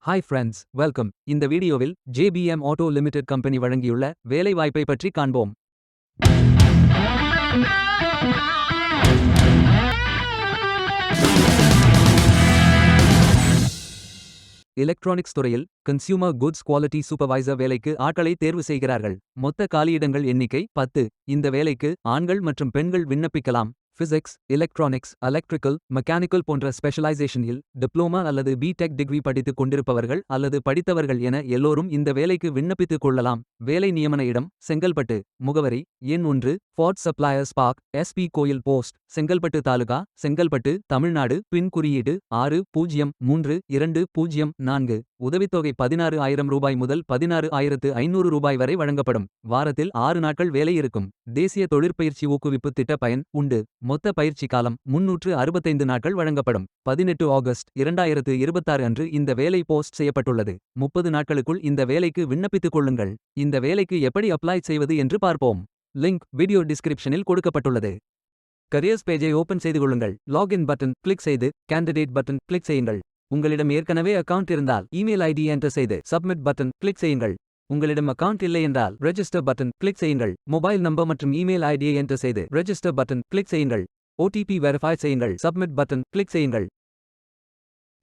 Hi friends, welcome. இந்த வீடியோவில் JBM auto limited company வழங்கியுள்ள வேலை வாய்ப்பை பற்றி காண்போம். எலக்ட்ரானிக்ஸ் துறையில் கன்சியூமர் குட்ஸ் குவாலிட்டி சூப்பர்வைசர் வேலைக்கு ஆட்களை தேர்வு செய்கிறார்கள். மொத்த காலியிடங்கள் எண்ணிக்கை 10. இந்த வேலைக்கு ஆண்கள் மற்றும் பெண்கள் விண்ணப்பிக்கலாம். பிசிக்ஸ், எலக்ட்ரானிக்ஸ், எலக்ட்ரிக்கல், மெக்கானிக்கல் போன்ற ஸ்பெஷலைசேஷனில் டிப்ளோமா அல்லது பிடெக் டிகிரி படித்துக் கொண்டிருப்பவர்கள் அல்லது படித்தவர்கள் என எல்லோரும் இந்த வேலைக்கு விண்ணப்பித்துக் கொள்ளலாம். வேலை நியமன இடம் செங்கல்பட்டு. முகவரி: எண் 1, ஃபார்ட் சப்ளையர்ஸ் பார்க், SP கோயில் போஸ்ட், செங்கல்பட்டு தாலுகா, செங்கல்பட்டு, தமிழ்நாடு. பின் குறியீடு 603204. உதவித்தொகை 16,000 ரூபாய் முதல் 16,500 ரூபாய் வரை வழங்கப்படும். வாரத்தில் 6 நாட்கள் வேலை இருக்கும். தேசிய தொழிற்பயிற்சி ஊக்குவிப்பு திட்ட பயன் உண்டு. மொத்த பயிற்சி காலம் 365 நாட்கள் வழங்கப்படும். 18 ஆகஸ்ட் 2026 அன்று இந்த வேலை போஸ்ட் செய்யப்பட்டுள்ளது. 30 நாட்களுக்குள் இந்த வேலைக்கு விண்ணப்பித்துக் கொள்ளுங்கள். இந்த வேலைக்கு எப்படி அப்ளை செய்வது என்று பார்ப்போம். லிங்க் வீடியோ டிஸ்கிரிப்ஷனில் கொடுக்கப்பட்டுள்ளது. கரியர்ஸ் பேஜை ஓபன் செய்து கொள்ளுங்கள். லாகின் பட்டன் கிளிக் செய்து கேண்டிடேட் பட்டன் கிளிக் செய்யுங்கள். உங்களிடம் ஏற்கனவே அக்கவுண்ட் இருந்தால் இமெயில் ஐடி என்டர் செய்து சப்மிட் பட்டன் கிளிக் செய்யுங்கள். உங்களிடம் அக்கவுண்ட் இல்லை என்றால் ரெஜிஸ்டர் பட்டன் கிளிக் செய்யுங்கள். மொபைல் நம்பர் மற்றும் இமெயில் ஐடியை என்டர் செய்து ரெஜிஸ்டர் பட்டன் கிளிக் செய்யுங்கள். OTP வெரிஃபை செய்யுங்கள். சப்மிட் பட்டன் கிளிக் செய்யுங்கள்.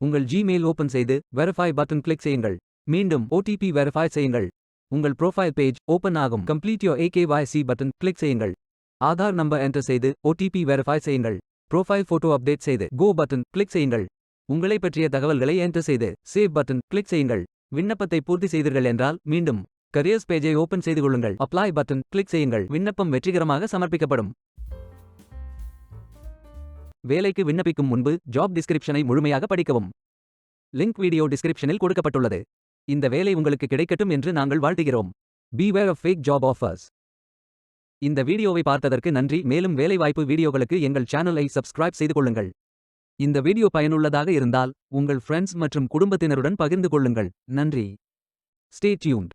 உங்கள் ஜிமெயில் ஓபன் செய்து வெரிஃபை பட்டன் கிளிக் செய்யுங்கள். மீண்டும் OTP வெரிஃபை செய்யுங்கள். உங்கள் ப்ரொஃபைல் பேஜ் ஓபன் ஆகும். Complete your AKYC button click செய்யுங்கள். ஆதார் நம்பர் என்டர் செய்து OTP வெரிஃபை செய்யுங்கள். ப்ரொஃபைல் போட்டோ அப்டேட் செய்து கோ பட்டன் கிளிக் செய்யுங்கள். உங்களை பற்றிய தகவல்களை என்டர் செய்து சேவ் பட்டன் கிளிக் செய்யுங்கள். விண்ணப்பத்தை பூர்த்தி செய்தீர்கள் என்றால் மீண்டும் கரியர்ஸ் பேஜை ஓபன் செய்து கொள்ளுங்கள். அப்ளை பட்டன் கிளிக் செய்யுங்கள். விண்ணப்பம் வெற்றிகரமாக சமர்ப்பிக்கப்படும். வேலைக்கு விண்ணப்பிக்கும் முன்பு ஜாப் டிஸ்கிரிப்ஷனை முழுமையாக படிக்கவும். லிங்க் வீடியோ டிஸ்கிரிப்ஷனில் கொடுக்கப்பட்டுள்ளது. இந்த வேலை உங்களுக்கு கிடைக்கட்டும் என்று நாங்கள் வாழ்த்துகிறோம். Beware of fake job offers. இந்த வீடியோவை பார்த்ததற்கு நன்றி. மேலும் வேலைவாய்ப்பு வீடியோகளுக்கு எங்கள் சேனலை சப்ஸ்கிரைப் செய்து கொள்ளுங்கள். இந்த வீடியோ பயனுள்ளதாக இருந்தால் உங்கள் ஃப்ரெண்ட்ஸ் மற்றும் குடும்பத்தினருடன் பகிர்ந்து கொள்ளுங்கள். நன்றி. Stay tuned.